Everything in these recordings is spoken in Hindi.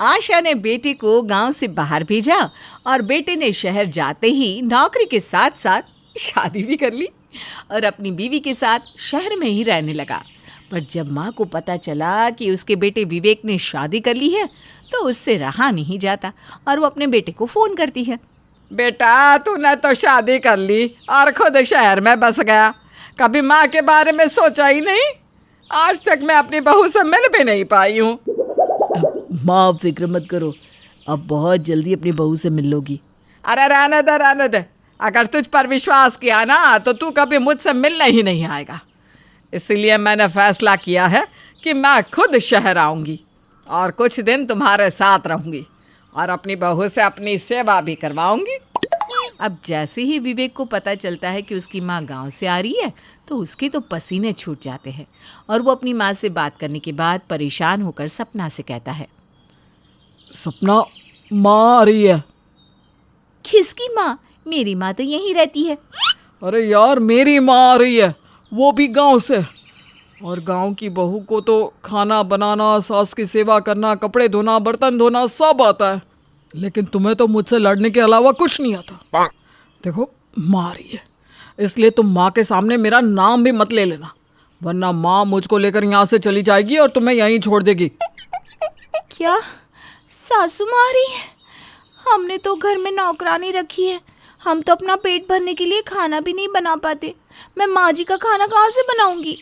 आशा ने बेटे को गांव से बाहर भेजा और बेटे ने शहर जाते ही नौकरी के साथ साथ शादी भी कर ली और अपनी बीवी के साथ शहर में ही रहने लगा। पर जब माँ को पता चला कि उसके बेटे विवेक ने शादी कर ली है तो उससे रहा नहीं जाता और वो अपने बेटे को फ़ोन करती है। बेटा, तूने तो शादी कर ली और खुद शहर में बस गया। कभी माँ के बारे में सोचा ही नहीं। आज तक मैं अपनी बहू से मिल भी नहीं पाई हूँ। माँ फिक्र मत करो, अब बहुत जल्दी अपनी बहू से मिल लोगी। अरे रहने दे। अगर तुझ पर विश्वास किया ना तो तू कभी मुझसे मिलने ही नहीं आएगा। इसलिए मैंने फैसला किया है कि मैं खुद शहर आऊँगी और कुछ दिन तुम्हारे साथ रहूँगी और अपनी बहू से अपनी सेवा भी करवाऊँगी। अब जैसे ही विवेक को पता चलता है कि उसकी माँ गांव से आ रही है तो उसके तो पसीने छूट जाते हैं और वो अपनी माँ से बात करने के बाद परेशान होकर सपना से कहता है, सपना, माँ आ रही है। किसकी माँ? मेरी माँ तो यहीं रहती है। अरे यार, मेरी माँ आ रही है, वो भी गांव से। और गांव की बहू को तो खाना बनाना, सास की सेवा करना, कपड़े धोना, बर्तन धोना सब आता है, लेकिन तुम्हें तो मुझसे लड़ने के अलावा कुछ नहीं आता। देखो, माँ आ रही है, इसलिए तुम माँ के सामने मेरा नाम भी मत ले लेना, वरना माँ मुझको लेकर यहाँ से चली जाएगी और तुम्हें यहीं छोड़ देगी। क्या सासू माँ आ रही है? हमने तो घर में नौकरानी रखी है, हम तो अपना पेट भरने के लिए खाना भी नहीं बना पाते। मैं माँ जी का खाना कहाँ से बनाऊंगी?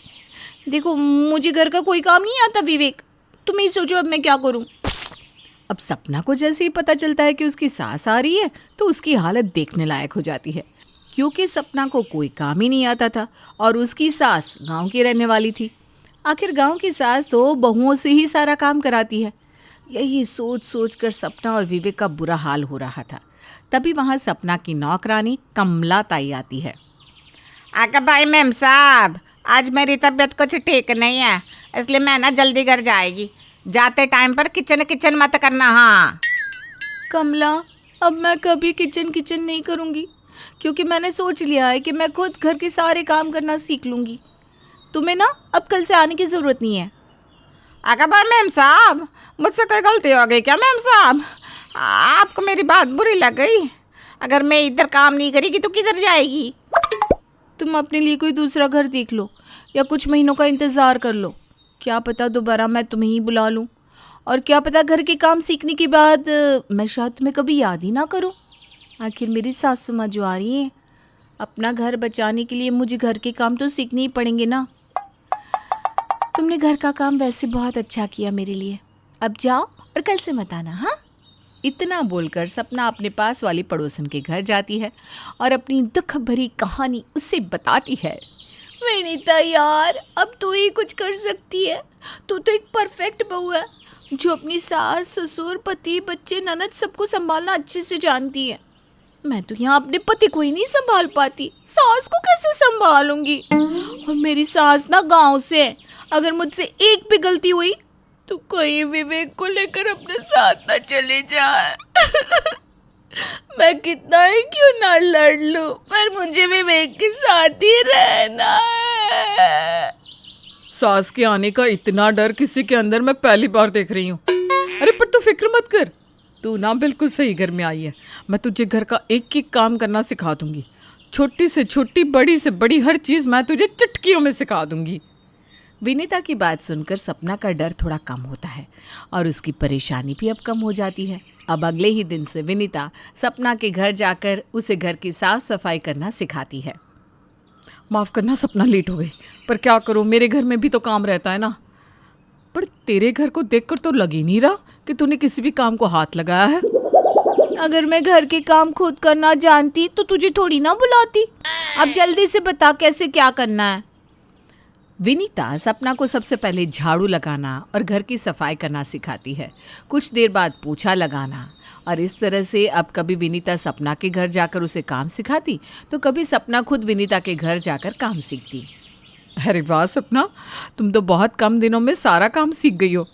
देखो, मुझे घर का कोई काम नहीं आता। विवेक, तुम ही सोचो अब मैं क्या करूं। अब सपना को जैसे ही पता चलता है कि उसकी सास आ रही है तो उसकी हालत देखने लायक हो जाती है, क्योंकि सपना को कोई काम ही नहीं आता था और उसकी सास गांव की रहने वाली थी। आखिर गांव की सास तो बहुओं से ही सारा काम कराती है। यही सोच सोच कर सपना और विवेक का बुरा हाल हो रहा था। तभी वहाँ सपना की नौकरानी कमला ताई आती है। आका भाई मैम साहब, आज मेरी तबीयत कुछ ठीक नहीं है, इसलिए मैं ना जल्दी घर जाएगी। जाते टाइम पर किचन मत करना। हाँ कमला, अब मैं कभी किचन नहीं करूँगी, क्योंकि मैंने सोच लिया है कि मैं खुद घर के सारे काम करना सीख लूँगी। तुम्हें ना अब कल से आने की ज़रूरत नहीं है। आका भाई मैम साहब, मुझसे कोई गलती हो गई क्या मैम साहब? आपको मेरी बात बुरी लग गई? अगर मैं इधर काम नहीं करेगी तो किधर जाएगी? तुम अपने लिए कोई दूसरा घर देख लो या कुछ महीनों का इंतज़ार कर लो। क्या पता दोबारा मैं तुम्हें ही बुला लूँ, और क्या पता घर के काम सीखने के बाद मैं शायद तुम्हें कभी याद ही ना करूँ। आखिर मेरी सासू माँ जो आ रही हैं, अपना घर बचाने के लिए मुझे घर के काम तो सीखने ही पड़ेंगे ना। तुमने घर का काम वैसे बहुत अच्छा किया मेरे लिए, अब जाओ और कल से मत आना। हाँ, इतना बोलकर सपना अपने पास वाली पड़ोसन के घर जाती है और अपनी दुख भरी कहानी उससे बताती है। विनीता यार, अब तू ही कुछ कर सकती है। तू तो एक परफेक्ट बहू है जो अपनी सास, ससुर, पति, बच्चे, ननद सबको संभालना अच्छे से जानती है। मैं तो यहाँ अपने पति को ही नहीं संभाल पाती, सास को कैसे संभालूंगी? और मेरी सास ना गांव से है, अगर मुझसे एक भी गलती हुई तो कोई विवेक को लेकर अपने साथ ना चले जाए। मैं कितना ही क्यों ना लड़ लूं, पर मुझे विवेक के साथ ही रहना है। सास के आने का इतना डर किसी के अंदर मैं पहली बार देख रही हूँ। अरे पर तू फिक्र मत कर, तू ना बिल्कुल सही घर में आई है। मैं तुझे घर का एक एक काम करना सिखा दूंगी, छोटी से छोटी, बड़ी से बड़ी हर चीज़ मैं तुझे चुटकियों में सिखा दूंगी। विनीता की बात सुनकर सपना का डर थोड़ा कम होता है और उसकी परेशानी भी अब कम हो जाती है। अब अगले ही दिन से विनीता सपना के घर जाकर उसे घर की साफ सफाई करना सिखाती है। माफ़ करना सपना, लेट हो गई, पर क्या करूँ, मेरे घर में भी तो काम रहता है ना। पर तेरे घर को देखकर तो लग ही नहीं रहा कि तूने किसी भी काम को हाथ लगाया है। अगर मैं घर के काम खुद करना जानती तो तुझे थोड़ी ना बुलाती। अब जल्दी से बता कैसे क्या करना है। विनीता सपना को सबसे पहले झाड़ू लगाना और घर की सफाई करना सिखाती है। कुछ देर बाद पोछा लगाना, और इस तरह से अब कभी विनीता सपना के घर जाकर उसे काम सिखाती तो कभी सपना खुद विनीता के घर जाकर काम सीखती। अरे वाह सपना, तुम तो बहुत कम दिनों में सारा काम सीख गई हो।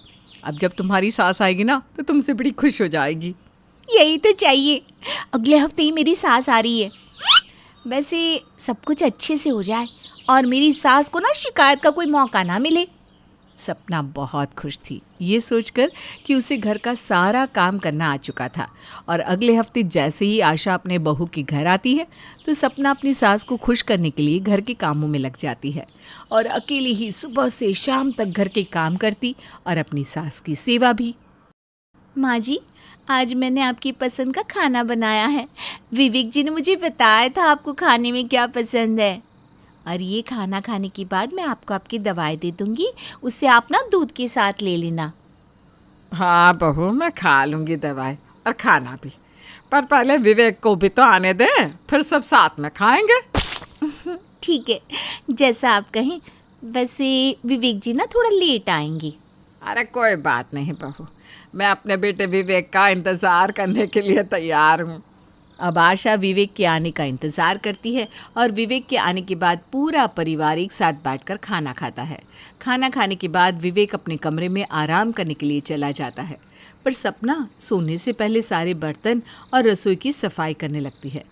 अब जब तुम्हारी सास आएगी ना तो तुमसे बड़ी खुश हो जाएगी। यही तो चाहिए, अगले हफ्ते ही मेरी सास आ रही है। वैसे सब कुछ अच्छे से हो जाए और मेरी सास को ना शिकायत का कोई मौका ना मिले। सपना बहुत खुश थी ये सोचकर कि उसे घर का सारा काम करना आ चुका था। और अगले हफ्ते जैसे ही आशा अपने बहू के घर आती है तो सपना अपनी सास को खुश करने के लिए घर के कामों में लग जाती है और अकेली ही सुबह से शाम तक घर के काम करती और अपनी सास की सेवा भी। माँ जी, आज मैंने आपकी पसंद का खाना बनाया है। विवेक जी ने मुझे बताया था आपको खाने में क्या पसंद है। और ये खाना खाने के बाद मैं आपको आपकी दवाई दे दूंगी, उससे आप ना दूध के साथ ले लेना। हाँ बहू, मैं खा लूँगी दवाई और खाना भी, पर पहले विवेक को भी तो आने दे, फिर सब साथ में खाएंगे। ठीक है, जैसा आप कहें। वैसे विवेक जी ना थोड़ा लेट आएंगे। अरे कोई बात नहीं बहू, मैं अपने बेटे विवेक का इंतज़ार करने के लिए तैयार हूँ। अब आशा विवेक के आने का इंतज़ार करती है और विवेक के आने के बाद पूरा परिवार एक साथ बैठकर खाना खाता है। खाना खाने के बाद विवेक अपने कमरे में आराम करने के लिए चला जाता है, पर सपना सोने से पहले सारे बर्तन और रसोई की सफाई करने लगती है।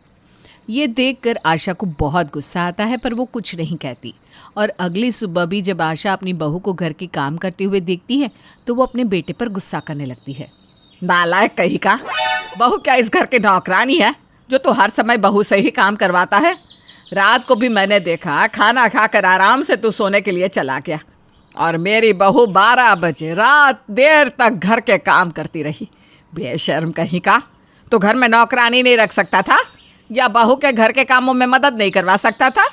ये देखकर आशा को बहुत गुस्सा आता है, पर वो कुछ नहीं कहती। और अगली सुबह भी जब आशा अपनी बहू को घर के काम करते हुए देखती है तो वो अपने बेटे पर गुस्सा करने लगती है। नालायक कहीं का, बहू क्या इस घर की नौकरानी है जो तो हर समय बहू से ही काम करवाता है? रात को भी मैंने देखा खाना खाकर आराम से तू सोने के लिए चला गया और मेरी बहू 12 बजे रात देर तक घर के काम करती रही। बेशर्म कहीं का, तो घर में नौकरानी नहीं रख सकता था या बहू के घर के कामों में मदद नहीं करवा सकता था?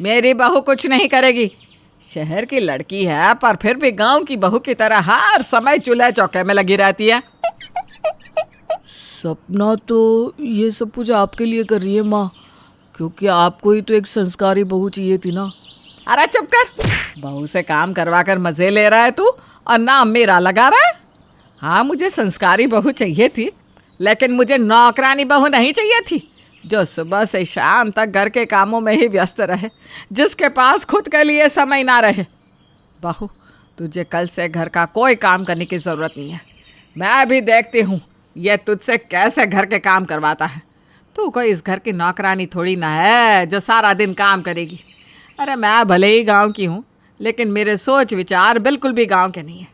मेरी बहू कुछ नहीं करेगी। शहर की लड़की है पर फिर भी गांव की बहू की तरह हर समय चूल्हे चौके में लगी रहती है। सपना तो ये सब कुछ आपके लिए कर रही है माँ, क्योंकि आपको ही तो एक संस्कारी बहू चाहिए थी ना। अरे चुप कर, बहू से काम करवा कर मज़े ले रहा है तू और नाम मेरा लगा रहा है। हाँ, मुझे संस्कारी बहू चाहिए थी, लेकिन मुझे नौकरानी बहू नहीं चाहिए थी जो सुबह से शाम तक घर के कामों में ही व्यस्त रहे, जिसके पास खुद के लिए समय ना रहे। बहू, तुझे कल से घर का कोई काम करने की ज़रूरत नहीं है। मैं भी देखती हूँ ये तुझसे कैसे घर के काम करवाता है। तू कोई इस घर की नौकरानी थोड़ी ना है जो सारा दिन काम करेगी। अरे मैं भले ही गांव की हूँ, लेकिन मेरे सोच विचार बिल्कुल भी गांव के नहीं है।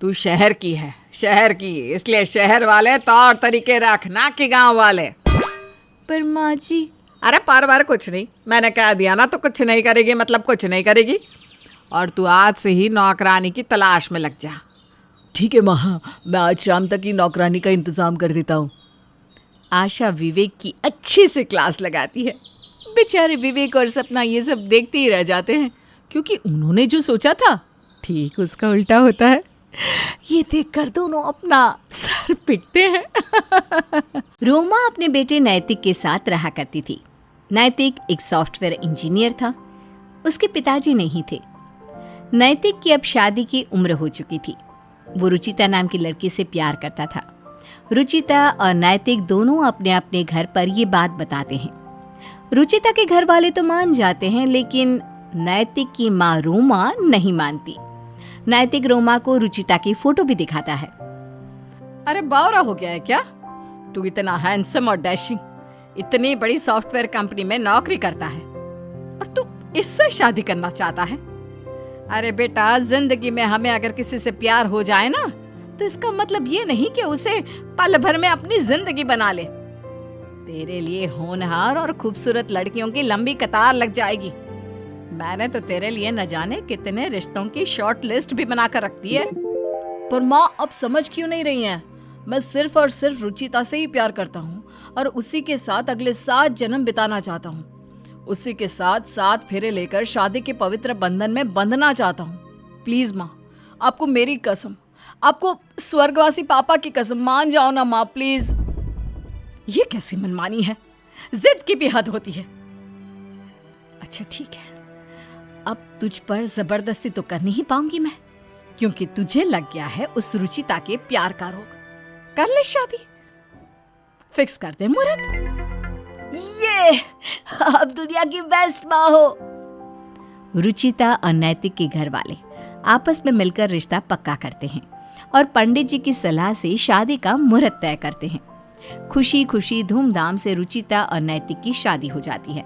तू शहर की है, शहर की, इसलिए शहर वाले तौर तरीके रख, ना कि गांव वाले। पर माँ जी। अरे पर कुछ नहीं, मैंने कह दिया ना तो कुछ नहीं करेगी मतलब कुछ नहीं करेगी। और तू आज से ही नौकरानी की तलाश में लग जा। ठीक है माँ, मैं आज शाम तक ही नौकरानी का इंतज़ाम कर देता हूँ। आशा विवेक की अच्छे से क्लास लगाती है। बेचारे विवेक और सपना ये सब देखते ही रह जाते हैं, क्योंकि उन्होंने जो सोचा था ठीक उसका उल्टा होता है। ये देखकर दोनों अपना सर पीटते हैं। रोमा अपने बेटे नैतिक के साथ रहा करती थी। नैतिक एक सॉफ्टवेयर इंजीनियर था। उसके पिताजी नहीं थे। नैतिक की अब शादी की उम्र हो चुकी थी। वो रुचिता नाम की लड़की से प्यार करता था। रुचिता और नैतिक दोनों अपने अपने घर पर ये बात बताते हैं। रुचिता के घर वाले तो मान जाते हैं, लेकिन नैतिक की माँ रोमा नहीं मानती। नैतिक रोमा को रुचिता की फोटो भी दिखाता है। अरे बावरा हो गया है क्या? तू इतना हैंडसम और डैशिंग, इतनी बड़ी सॉफ्टवेयर कंपनी में नौकरी करता है और तू इससे शादी करना चाहता है? अरे बेटा, जिंदगी में हमें अगर किसी से प्यार हो जाए ना, तो इसका मतलब ये नहीं कि उसे पल भर में अपनी जिंदगी बना ले। तेरे लिए होनहार और खूबसूरत लड़कियों की लंबी कतार लग जाएगी। मैंने तो तेरे लिए न जाने कितने रिश्तों की शॉर्ट लिस्ट भी बनाकर रखती है। पर माँ, अब समझ क्यों नहीं रही हैं? मैं सिर्फ और सिर्फ रुचिता से ही प्यार करता हूँ और उसी के साथ अगले 7 जन्म बिताना चाहता हूँ। उसी के साथ 7 फेरे लेकर शादी के पवित्र बंधन में बंधना चाहता हूँ। प्लीज माँ, आपको मेरी कसम, आपको स्वर्गवासी पापा की कसम, मान जाओ ना माँ, प्लीज। ये कैसी मनमानी है? जिद की भी हद होती है। अच्छा ठीक है, अब तुझ पर जबरदस्ती तो कर नहीं पाऊंगी मैं, क्योंकि तुझे लग गया है उस रुचिता के प्यार का रोग। कर ले शादी, फिक्स कर दे मुहूर्त। ये आप दुनिया की बेस्ट माँ हो। रुचिता और नैतिक के घर वाले आपस में मिलकर रिश्ता पक्का करते हैं और पंडित जी की सलाह से शादी का मुहूर्त तय करते हैं। खुशी खुशी धूमधाम से रुचिता और नैतिक की शादी हो जाती है।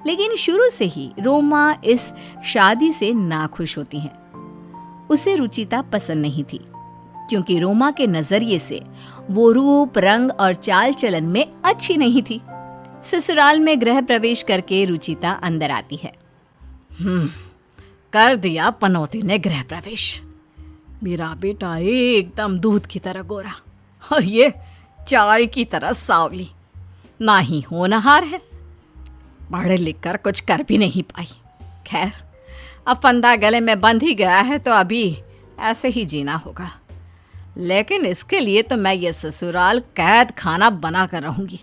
लेकिन शुरू से ही रोमा इस शादी से नाखुश होती हैं। उसे रुचिता पसंद नहीं थी, क्योंकि रोमा के नजरिए से वो रूप, रंग और चाल चलन में अच्छी नहीं थी। ससुराल में गृह प्रवेश करके रुचिता अंदर आती है। कर दिया पनौती ने गृह प्रवेश। मेरा बेटा एकदम दूध की तरह गोरा और ये चाय की तरह सावली, ना ही होनहार है, पढ़ लिख कर कुछ कर भी नहीं पाई। खैर, अब फंदा गले में बंध ही गया है तो अभी ऐसे ही जीना होगा, लेकिन इसके लिए तो मैं ये ससुराल कैद खाना बना कर रहूंगी,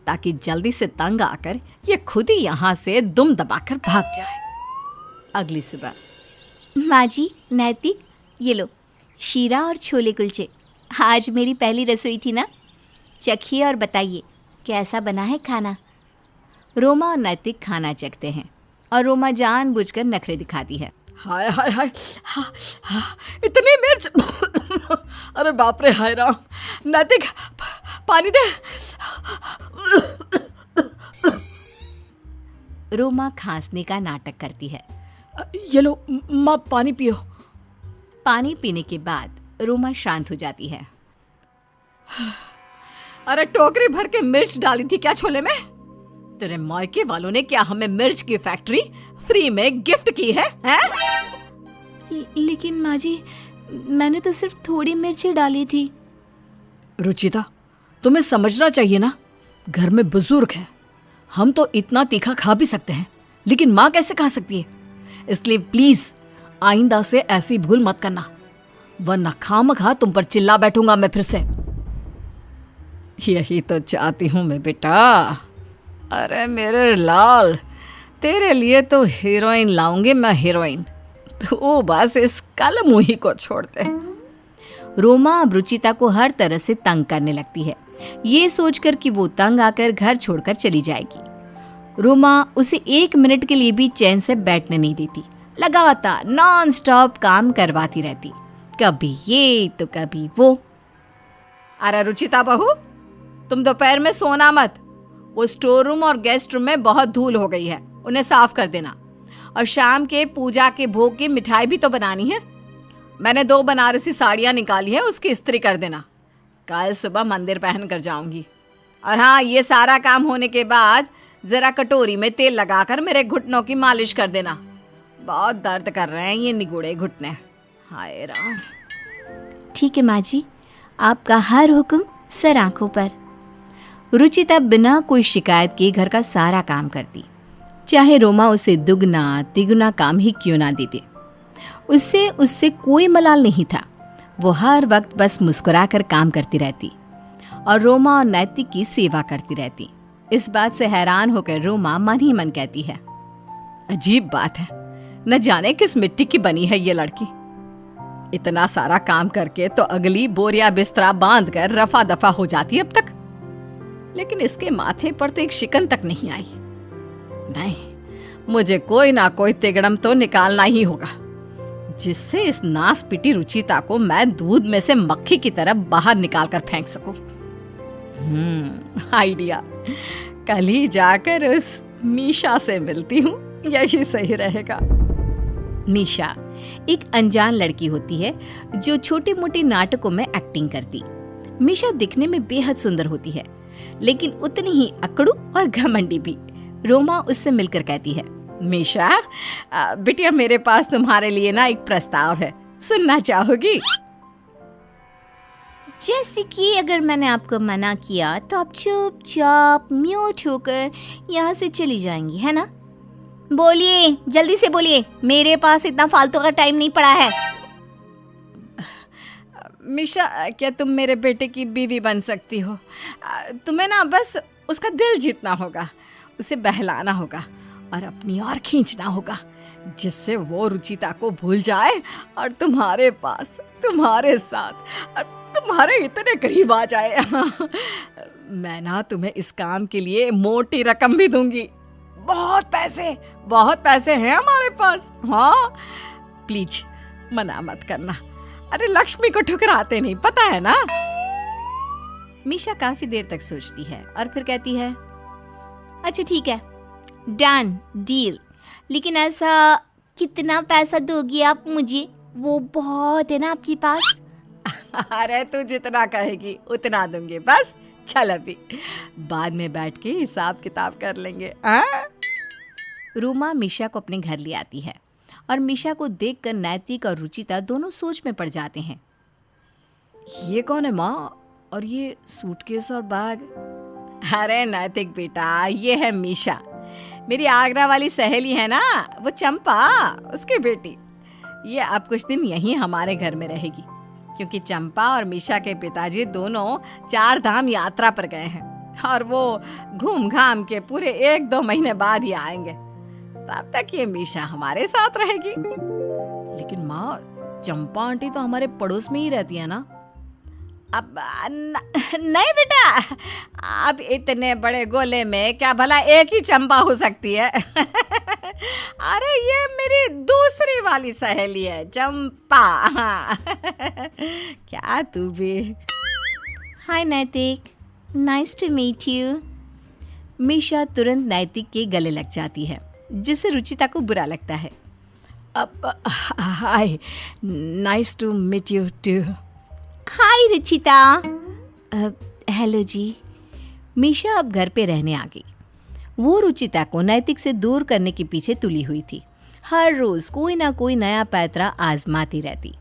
ताकि जल्दी से तंग आकर ये खुद ही यहाँ से दुम दबाकर भाग जाए। अगली सुबह। माँ जी, नैतिक, ये लो शीरा और छोले कुलचे। आज मेरी पहली रसोई थी ना, चखिए और बताइए कैसा बना है खाना। रोमा और नैतिक खाना चखते हैं और रोमा जानबूझकर नखरे दिखाती है। हाय हाय हाय, इतनी मिर्च! अरे बाप रे, हाय राम! नैतिक, पानी दे। रोमा खांसने का नाटक करती है। ये लो माँ, पानी पियो। पानी पीने के बाद रोमा शांत हो जाती है। अरे टोकरी भर के मिर्च डाली थी क्या छोले में? तेरे मायके वालों ने क्या हमें मिर्च की फैक्ट्री फ्री में गिफ्ट की है, हैं? लेकिन माँ जी, मैंने तो सिर्फ थोड़ी मिर्ची डाली थी। रुचिता, तुम्हें समझना चाहिए ना, घर में बुजुर्ग है। हम तो इतना तीखा खा भी सकते हैं, लेकिन माँ कैसे खा सकती है? इसलिए प्लीज आइंदा से ऐसी भूल मत करना, वरना खामखा तुम पर चिल्ला बैठूंगा मैं फिर से। यही तो चाहती हूँ मैं बेटा। अरे मेरे लाल, तेरे लिए तो हीरोइन लाऊंगी मैं, हीरोइन। तो बस इस कलमुही को छोड़ दे। रोमा अब रुचिता को हर तरह से तंग करने लगती है, ये सोचकर कि वो तंग आकर घर छोड़कर चली जाएगी। रोमा उसे 1 मिनट के लिए भी चैन से बैठने नहीं देती, लगातार नॉन स्टॉप काम करवाती रहती, कभी ये तो कभी वो। अरे रुचिता बहू, तुम दोपहर में सोना मत। वो स्टोर रूम और गेस्ट रूम में बहुत धूल हो गई है, उन्हें साफ कर देना। और शाम के पूजा के भोग की मिठाई भी तो बनानी है। मैंने 2 बनारसी साड़ियाँ निकाली है, उसकी इस्त्री कर देना। कल सुबह मंदिर पहन कर जाऊंगी। और हाँ, ये सारा काम होने के बाद जरा कटोरी में तेल लगाकर मेरे घुटनों की मालिश कर देना, बहुत दर्द कर रहे हैं ये निगुड़े घुटने। हाय राम। ठीक है माँ जी, आपका हर हुक्म सर आंखों पर। रुचिता बिना कोई शिकायत के घर का सारा काम करती, चाहे रोमा उसे दुगना तिगुना काम ही क्यों ना देते। उससे कोई मलाल नहीं था। वो हर वक्त बस मुस्कुराकर काम करती रहती और रोमा और नैतिक की सेवा करती रहती। इस बात से हैरान होकर रोमा मन ही मन कहती है, अजीब बात है, न जाने किस मिट्टी की बनी है ये लड़की। इतना सारा काम करके तो अगली बोरिया बिस्तरा बांध कर रफा दफा हो जाती अब तक, लेकिन इसके माथे पर तो एक शिकन तक नहीं आई। नहीं, मुझे कोई ना कोई तिगड़म तो निकालना ही होगा, जिससे इस नास पिटी रुचिता को मैं दूध में से मक्खी की तरह बाहर निकाल कर फेंक सकूं। आइडिया, कल ही जाकर उस मीशा से मिलती हूँ, यही सही रहेगा। मीशा एक अनजान लड़की होती है जो छोटे मोटे नाटकों में एक्टिंग करती। मीशा दिखने में बेहद सुंदर होती है, लेकिन उतनी ही अकड़ू और घमंडी भी। रोमा उससे मिलकर कहती है, मीशा बिटिया, मेरे पास तुम्हारे लिए ना एक प्रस्ताव है, सुनना चाहोगी? जैसे कि अगर मैंने आपको मना किया तो आप चुपचाप म्यूट होकर यहाँ से चली जाएंगी, है ना? बोलिए, जल्दी से बोलिए, मेरे पास इतना फालतू का टाइम नहीं पड़ा है। मीशा, क्या तुम मेरे बेटे की बीवी बन सकती हो? तुम्हें ना बस उसका दिल जीतना होगा, उसे बहलाना होगा और अपनी ओर खींचना होगा, जिससे वो रुचिता को भूल जाए और तुम्हारे पास, तुम्हारे साथ, तुम्हारे इतने करीब आ जाए। मैं ना तुम्हें इस काम के लिए मोटी रकम भी दूंगी। बहुत पैसे हैं हमारे पास। हाँ, प्लीज मना मत करना। अरे लक्ष्मी को ठुकराते नहीं, पता है ना? मीशा काफी देर तक सोचती है और फिर कहती है, अच्छा ठीक है, डन, डील। लेकिन ऐसा कितना पैसा दोगी आप मुझे, वो बहुत है ना आपके पास? अरे तू जितना कहेगी उतना दूंगी, बस चल अभी, बाद में बैठ के हिसाब किताब कर लेंगे। हाँ? रूमा मीशा को अपने घर ले आती है और मीशा को देखकर नैतिक और रुचिता दोनों सोच में पड़ जाते हैं। ये कौन है माँ? और ये सूटकेस और बैग? अरे नैतिक बेटा, ये है मीशा, मेरी आगरा वाली सहेली है ना, वो चंपा, उसकी बेटी। ये अब कुछ दिन यहीं हमारे घर में रहेगी, क्योंकि चंपा और मीशा के पिताजी दोनों 4 धाम यात्रा पर गए हैं और वो घूम घाम के पूरे 1-2 महीने बाद ही आएंगे। तब तक ये मीशा हमारे साथ रहेगी। लेकिन माँ, चंपा आंटी तो हमारे पड़ोस में ही रहती है ना। अब नहीं बेटा, अब इतने बड़े गोले में क्या भला एक ही चंपा हो सकती है? अरे ये मेरी दूसरी वाली सहेली है, चंपा। क्या तू भी? Hi Naitik, nice to meet you. Misha तुरंत नैतिक के गले लग जाती है, जिससे रुचिता को बुरा लगता है। अब hi, nice to meet you too. Hi Ruchita. Hello ji. Misha अब घर पे रहने आ गई। वो रुचिता को नैतिक से दूर करने के पीछे तुली हुई थी। हर रोज़ कोई ना कोई नया पैतरा आजमाती रहती।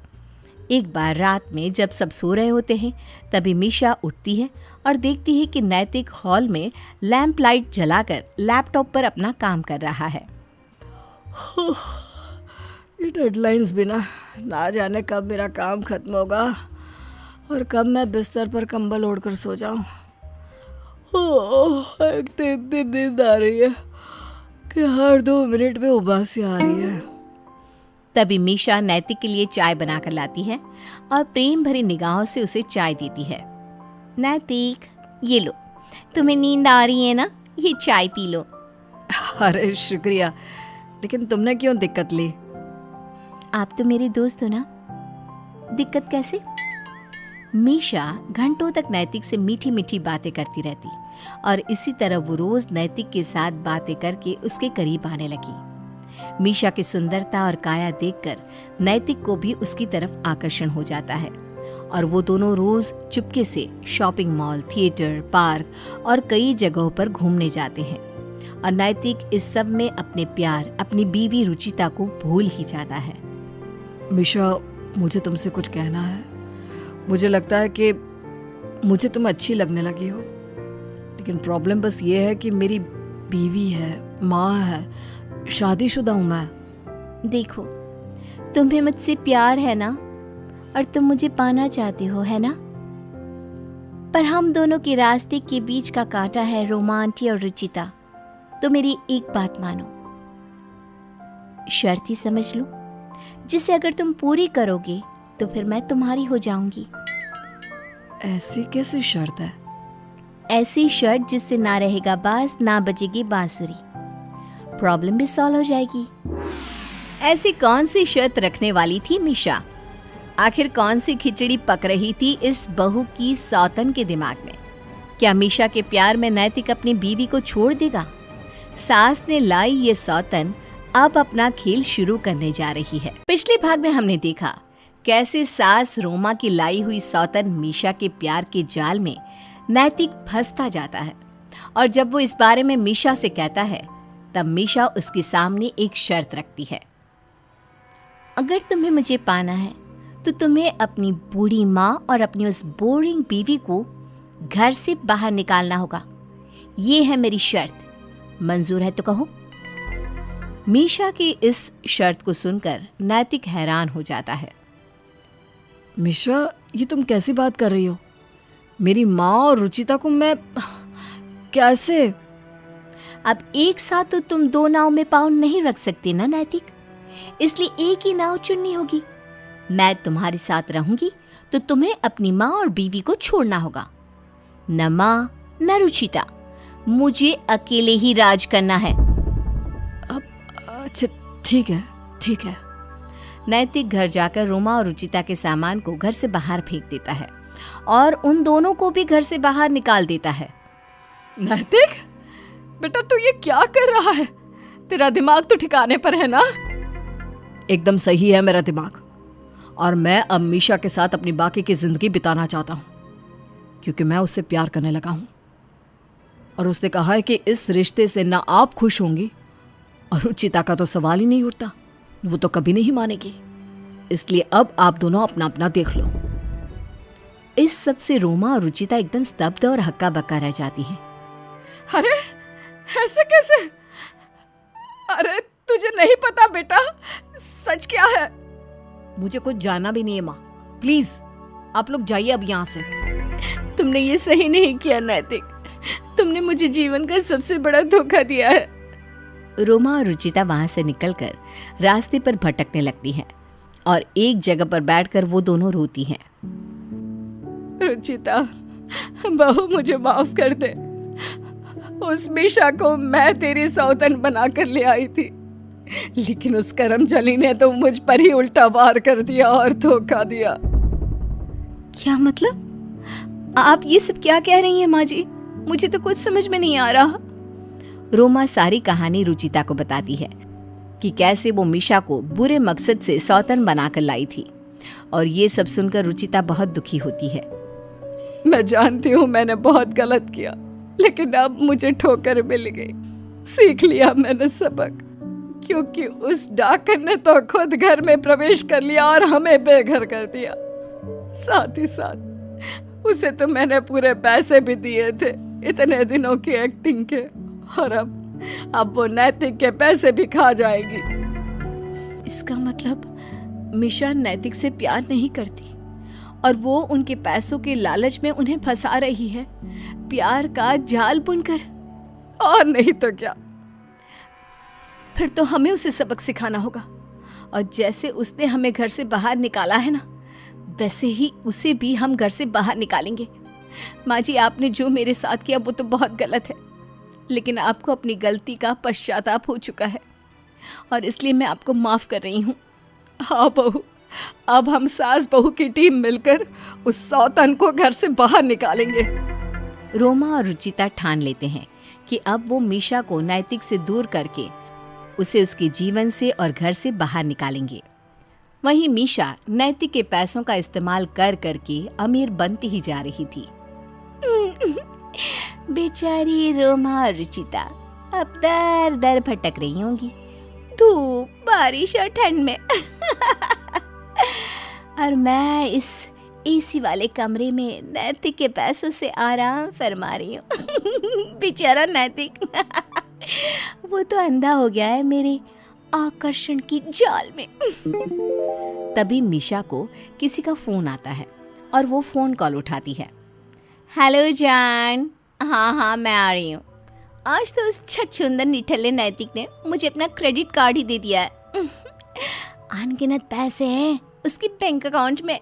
एक बार रात में जब सब सो रहे होते हैं, तभी मीशा उठती है और देखती है कि नैतिक हॉल में लैंप लाइट जलाकर लैपटॉप पर अपना काम कर रहा है। ये डेडलाइंस बिना ना जाने कब मेरा काम खत्म होगा और कब मैं बिस्तर पर कंबल ओढ़कर सो जाऊं। एक तो इतनी नींद आ रही है कि हर 2 मिनट में उबासी आ रही है। तभी मीशा नैतिक के लिए चाय बनाकर लाती है और प्रेम भरी निगाहों से उसे चाय देती है। नैतिक, ये लो, तुम्हें नींद आ रही है ना, ये चाय पी लो। अरे शुक्रिया, लेकिन तुमने क्यों दिक्कत ली? आप तो मेरे दोस्त हो ना, दिक्कत कैसे? मीशा घंटों तक नैतिक से मीठी मीठी बातें करती रहती और इसी तरह वो रोज नैतिक के साथ बातें करके उसके करीब आने लगी। मीशा की सुंदरता और काया देखकर नैतिक को भी उसकी तरफ आकर्षण हो जाता है और वो दोनों रोज चुपके से शॉपिंग मॉल, थिएटर, पार्क और कई जगहों पर घूमने जाते हैं और नैतिक इस सब में अपने प्यार, अपनी बीवी रुचिता को भूल ही जाता है। मीशा, मुझे तुमसे कुछ कहना है। मुझे लगता है कि मुझे तुम अच्छी लगने लगी हो, लेकिन प्रॉब्लम बस ये है कि मेरी बीवी है, माँ है, शादीशुदा हूँ मैं। देखो, तुम्हें मुझसे प्यार है ना और तुम मुझे पाना चाहते हो, है ना? पर हम दोनों के रास्ते के बीच का कांटा है रोमा आंटी और रुचिता। तो मेरी एक बात मानो, शर्त ही समझ लो, जिसे अगर तुम पूरी करोगे तो फिर मैं तुम्हारी हो जाऊंगी। ऐसी कैसी शर्त है? ऐसी शर्त जिससे ना रहेगा बास, ना बजेगी बांसुरी, प्रॉब्लम भी सॉल्व हो जाएगी। ऐसी कौन सी शर्त रखने वाली थी मीशा? आखिर कौन सी खिचड़ी पक रही थी इस बहू की सौतन के दिमाग में? क्या मीशा के प्यार में नैतिक अपनी बीवी को छोड़ देगा? सास ने लाई ये सौतन अब अपना खेल शुरू करने जा रही है। पिछले भाग में हमने देखा कैसे सास रोमा की लाई हुई सौतन मीशा के प्यार के जाल में नैतिक फंसता जाता है और जब वो इस बारे में मीशा से कहता है तब मीशा उसके सामने एक शर्त रखती है। अगर तुम्हें मुझे पाना है तो तुम्हें अपनी बूढ़ी माँ और अपनी उस बोरिंग बीवी को घर से बाहर निकालना होगा। ये है मेरी शर्त, मंजूर है तो कहो। मीशा की इस शर्त को सुनकर नैतिक हैरान हो जाता है। मीशा, ये तुम कैसी बात कर रही हो? मेरी माँ और रुचिता को मैं कैसे? अब एक साथ तो तुम 2 नाव में पाँव नहीं रख सकते ना नैतिक, इसलिए एक ही नाव चुननी होगी। मैं तुम्हारे साथ रहूंगी तो तुम्हें अपनी माँ और बीवी को छोड़ना होगा। न माँ न रुचिता, मुझे अकेले ही राज करना है। अब अच्छा, ठीक है, ठीक है। नैतिक घर जाकर रोमा और रुचिता के सामान को घर से बाहर फेंक देता है और उन दोनों को भी घर से बाहर निकाल देता है। नैतिक बेटा, तू ये क्या कर रहा है? तेरा दिमाग तो ठिकाने पर है ना? एकदम सही है मेरा दिमाग। और मैं अब मीशा के साथ अपनी बाकी की ज़िंदगी बिताना चाहता हूँ, क्योंकि मैं उससे प्यार करने लगा हूँ। और उसने कहा है कि इस रिश्ते से ना आप खुश होंगी और रुचिता का तो सवाल ही नहीं उठता, वो तो कभी नहीं मानेगी। इसलिए अब आप दोनों अपना अपना देख लो। इस सब से रोमा और रुचिता एकदम स्तब्ध और हक्का बक्का रह जाती हैं। अरे ऐसे कैसे? अरे तुझे नहीं पता बेटा, सच क्या है? मुझे कुछ जानना भी नहीं है माँ, प्लीज आप लोग जाइए अब यहाँ से। तुमने ये सही नहीं किया नैतिक, तुमने मुझे जीवन का सबसे बड़ा धोखा दिया है। रोमा और रुचिता वहां से निकलकर रास्ते पर भटकने लगती हैं और एक जगह पर बैठकर वो दोनों रोती हैं। रुचिता बहू, मुझे माफ कर दे। उस मीशा को मैं तेरी सौतन बनाकर ले आई थी, लेकिन उस करमजली ने तो मुझ पर ही उल्टा वार कर दिया और धोखा दिया। क्या मतलब? आप ये सब क्या कह रही हैं माँ जी? मुझे तो कुछ समझ में नहीं आ रहा। रोमा सारी कहानी रुचिता को बताती है कि कैसे वो मीशा को बुरे मकसद से सौतन बनाकर लाई थी, और ये सब सुनकर रुचिता बहुत दुखी होती है। मैं जानती हूँ मैंने बहुत गलत किया, लेकिन अब मुझे ठोकर मिल गई। सीख लिया मैंने सबक, क्योंकि उस डाकन ने तो खुद घर में प्रवेश कर लिया और हमें बेघर कर दिया। साथ ही साथ उसे तो मैंने पूरे पैसे भी दिए थे इतने दिनों की एक्टिंग के, और अब वो नैतिक के पैसे भी खा जाएगी। इसका मतलब मीशा नैतिक से प्यार नहीं करती और वो उनके पैसों के लालच में उन्हें फंसा रही है, प्यार का जाल बुनकर। और नहीं तो क्या। फिर तो हमें उसे सबक सिखाना होगा, और जैसे उसने हमें घर से बाहर निकाला है ना, वैसे ही उसे भी हम घर से बाहर निकालेंगे। माँ जी, आपने जो मेरे साथ किया वो तो बहुत गलत है, लेकिन आपको अपनी गलती का पश्चाताप हो चुका है और इसलिए मैं आपको माफ कर रही हूँ। हाँ बहू, अब हम सास बहू की टीम मिलकर उस सौतन को घर से बाहर निकालेंगे। रोमा और रुचिता ठान लेते हैं कि अब वो मीशा को नैतिक से दूर करके उसे उसके जीवन से और घर से बाहर निकालेंगे। वहीं मीशा नैतिक के पैसों का इस्तेमाल कर करके अमीर बनती ही जा रही थी। बेचारी रोमा और रुचिता अब दर दर भटक रही होंगी, धूप, बारिश और ठंड में। और मैं इस एसी वाले कमरे में नैतिक के पैसों से आराम फरमा रही हूँ। बेचारा नैतिक, वो तो अंधा हो गया है मेरे आकर्षण की जाल में। तभी मीशा को किसी का फोन आता है और वो फोन कॉल उठाती है। हेलो जान। हाँ मैं आ रही हूँ। आज तो उस छछुंदर निठल्ले नैतिक ने मुझे अपना क्रेडिट कार्ड ही दे दिया है। अनगिनत पैसे हैं उसकी बैंक अकाउंट में।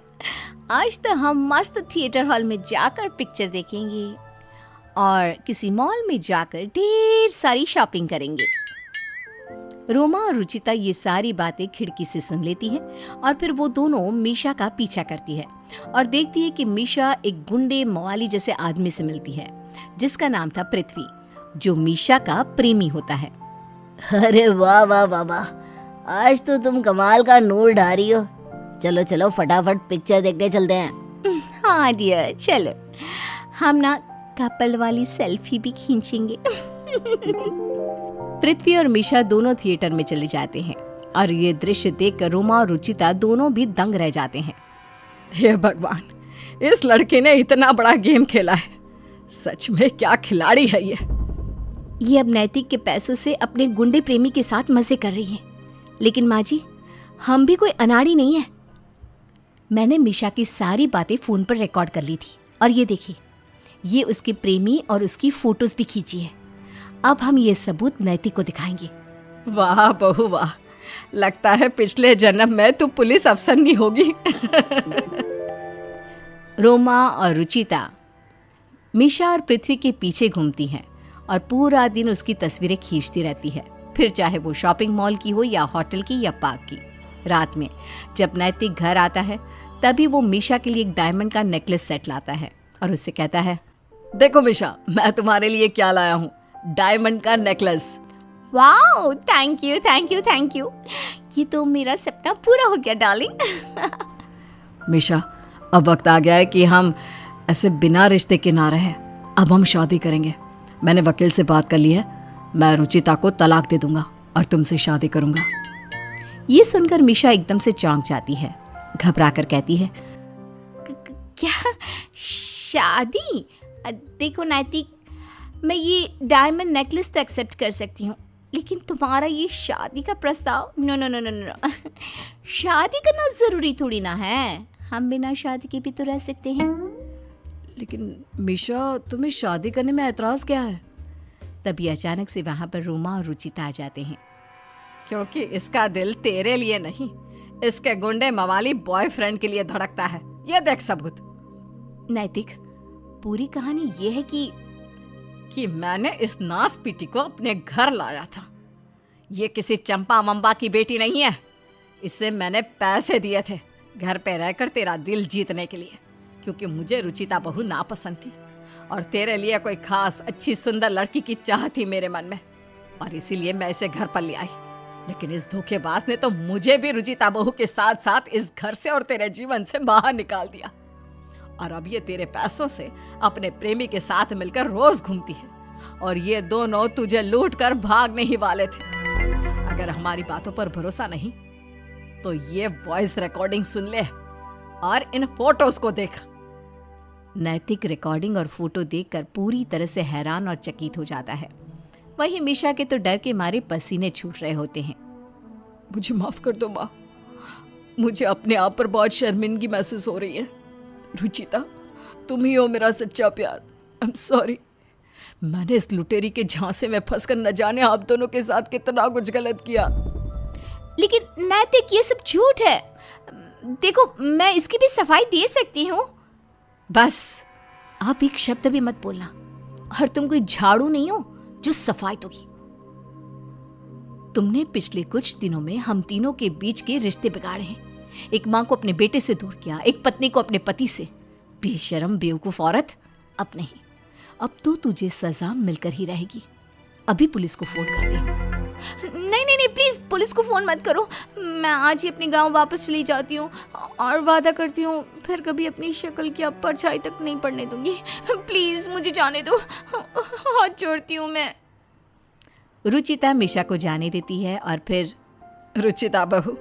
आज तो हम मस्त थिएटर हॉल में जाकर पिक्चर देखेंगे और किसी मॉल में जाकर ढेर सारी शॉपिंग करेंगे। रोमा और रुचिता ये सारी बातें खिड़की से सुन लेती हैं और फिर वो दोनों मीशा का पीछा करती है और देखती है कि मीशा एक गुंडे मवाली जैसे आदमी से मिलती है जिसका नाम था पृथ्वी, जो मीशा का प्रेमी होता है। अरे वाह वाह वाह वाह, आज तो तुम कमाल का नूर ढा रही हो। चलो चलो फटाफट पिक्चर देखने चलते हैं। हाँ डियर, चलो हम ना कपल वाली सेल्फी भी खींचेंगे। पृथ्वी और मीशा दोनों थिएटर में चले जाते हैं और ये दृश्य देखकर रोमा और रुचिता दोनों भी दंग रह जाते हैं। हे भगवान, इस लड़के ने इतना बड़ा गेम खेला है। सच में क्या खिलाड़ी है ये अब नैतिक के पैसों से अपने गुंडे प्रेमी के साथ मजे कर रही है। लेकिन माँ जी, हम भी कोई अनाड़ी नहीं है। मैंने मीशा की सारी बातें फोन पर रिकॉर्ड कर ली थी और ये देखिए, ये उसके प्रेमी और उसकी फोटोज भी खींची है। अब हम ये सबूत नैतिक को दिखाएंगे। वाह बहू वाह, लगता है पिछले जन्म में तू पुलिस अफसरनी होगी। रोमा और रुचिता मीशा और पृथ्वी के पीछे घूमती हैं और पूरा दिन उसकी तस्वीरें खींचती रहती है, फिर चाहे वो शॉपिंग मॉल की हो या होटल की या पार्क की। रात में जब नैतिक घर आता है तभी वो मीशा के लिए एक डायमंड का नेकलेस सेट लाता है और उससे कहता है, देखो मीशा, मैं तुम्हारे लिए क्या लाया हूँ, डायमंड का necklace. Wow, thank you thank you thank you. ये तो मेरा सपना पूरा हो गया डार्लिंग। मीशा, अब वक्त आ गया है कि हम ऐसे बिना रिश्ते के ना रहे। अब हम शादी करेंगे। मैंने वकील से बात कर ली है। मैं रुचिता को तलाक दे दूंगा और तुमसे शादी करूंगा। ये सुनकर मीशा एकदम से चौंक जाती है, घबरा कर कहती है, क्या शादी? देखो नैतिक, मैं ये डायमंड नेकलेस तो एक्सेप्ट कर सकती हूँ, लेकिन तुम्हारा ये शादी का प्रस्ताव, no no no no no. शादी करना ज़रूरी थोड़ी ना है, हम बिना शादी के भी तो रह सकते हैं। लेकिन मीशा, तुम्हें शादी करने में एतराज़ क्या है? तभी अचानक से वहाँ पर रोमा और रुचिता आ जाते हैं। क्योंकि इसका दिल तेरे लिए नहीं, इसके गुंडे मवाली बॉयफ्रेंड के लिए धड़कता है। ये देख सबूत। नैतिक, पूरी कहानी ये है कि मैंने इस नास पीटी को अपने घर लाया था। ये किसी चंपा मम्बा की बेटी नहीं है। इससे मैंने पैसे दिए थे घर पे रहकर तेरा दिल जीतने के लिए, क्योंकि मुझे रुचिता बहू नापसंद थी और तेरे लिए कोई खास अच्छी सुंदर लड़की की चाह थी मेरे मन में, और इसीलिए मैं इसे घर पर ले आई। लेकिन इस धोखेबाज ने तो मुझे भी रुचिता बहू के साथ साथ इस घर से और तेरे जीवन से बाहर निकाल दिया। और अब ये तेरे पैसों से अपने प्रेमी के साथ मिलकर रोज घूमती है, और ये दोनों तुझे लूट कर भागने ही वाले थे। अगर हमारी बातों पर भरोसा नहीं तो ये वॉइस रिकॉर्डिंग सुन ले और इन फोटोज को देख। नैतिक रिकॉर्डिंग और फोटो देखकर पूरी तरह से हैरान और चकित हो जाता है। वहीं मीशा के तो डर के मारे पसीने छूट रहे होते हैं। मुझे माफ़ कर दो माँ, मुझे अपने आप पर बहुत शर्मिंदगी महसूस हो रही है। रुचिता, तुम ही हो मेरा सच्चा प्यार। I am sorry. मैंने इस लुटेरी के झांसे में फंसकर न जाने आप दोनों के साथ कितना कुछ गलत किया। लेकिन नैतिक, ये सब झूठ है। देखो, मैं इसकी भी सफाई दे सकती हूँ। बस आप एक शब्द भी मत बोलना, और तुम कोई झाड़ू नहीं हो जो सफाई दोगी। तुमने पिछले कुछ दिनों में हम तीनों के बीच के रिश्ते बिगाड़े हैं। एक माँ को अपने बेटे से दूर किया, एक पत्नी को अपने पति से। बेशरम बेवकूफ औरत। अब नहीं, अब तो तुझे सजा मिलकर ही रहेगी। अभी पुलिस को फोन करती हूँ। नहीं नहीं नहीं, प्लीज पुलिस को फोन मत करो। मैं आज ही अपने गांव वापस चली जाती हूँ, और वादा करती हूँ फिर कभी अपनी शक्ल की अब परछाई तक नहीं पड़ने दूंगी। प्लीज मुझे जाने दो, हाथ जोड़ती हूँ मैं। रुचिता मीशा को जाने देती है और फिर, रुचिता बहू,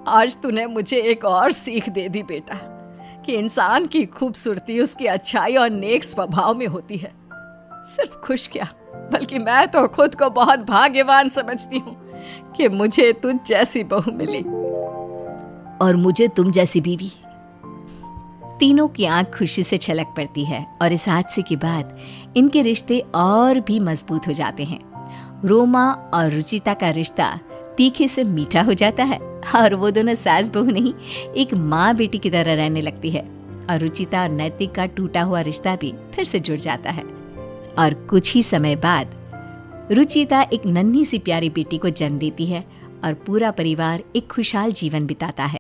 आज तूने मुझे एक और सीख दे दी बेटा, कि इंसान की खूबसूरती उसकी अच्छाई और नेक स्वभाव में होती है। सिर्फ खुश क्या, बल्कि मैं तो खुद को बहुत भाग्यवान समझती हूँ कि मुझे तुझ जैसी बहू मिली, और मुझे तुम जैसी बीवी। तीनों की आंख खुशी से छलक पड़ती है, और इस हादसे के बाद इनके रिश्ते और भी मजबूत हो जाते हैं। रोमा और रुचिता का रिश्ता तीखे से मीठा हो जाता है, और वो दोनों सास बहू नहीं, एक माँ बेटी की तरह रहने लगती है। और रुचिता और नैतिक का टूटा हुआ रिश्ता भी फिर से जुड़ जाता है। और कुछ ही समय बाद रुचिता एक नन्ही सी प्यारी बेटी को जन्म देती है, और पूरा परिवार एक खुशहाल जीवन बिताता है।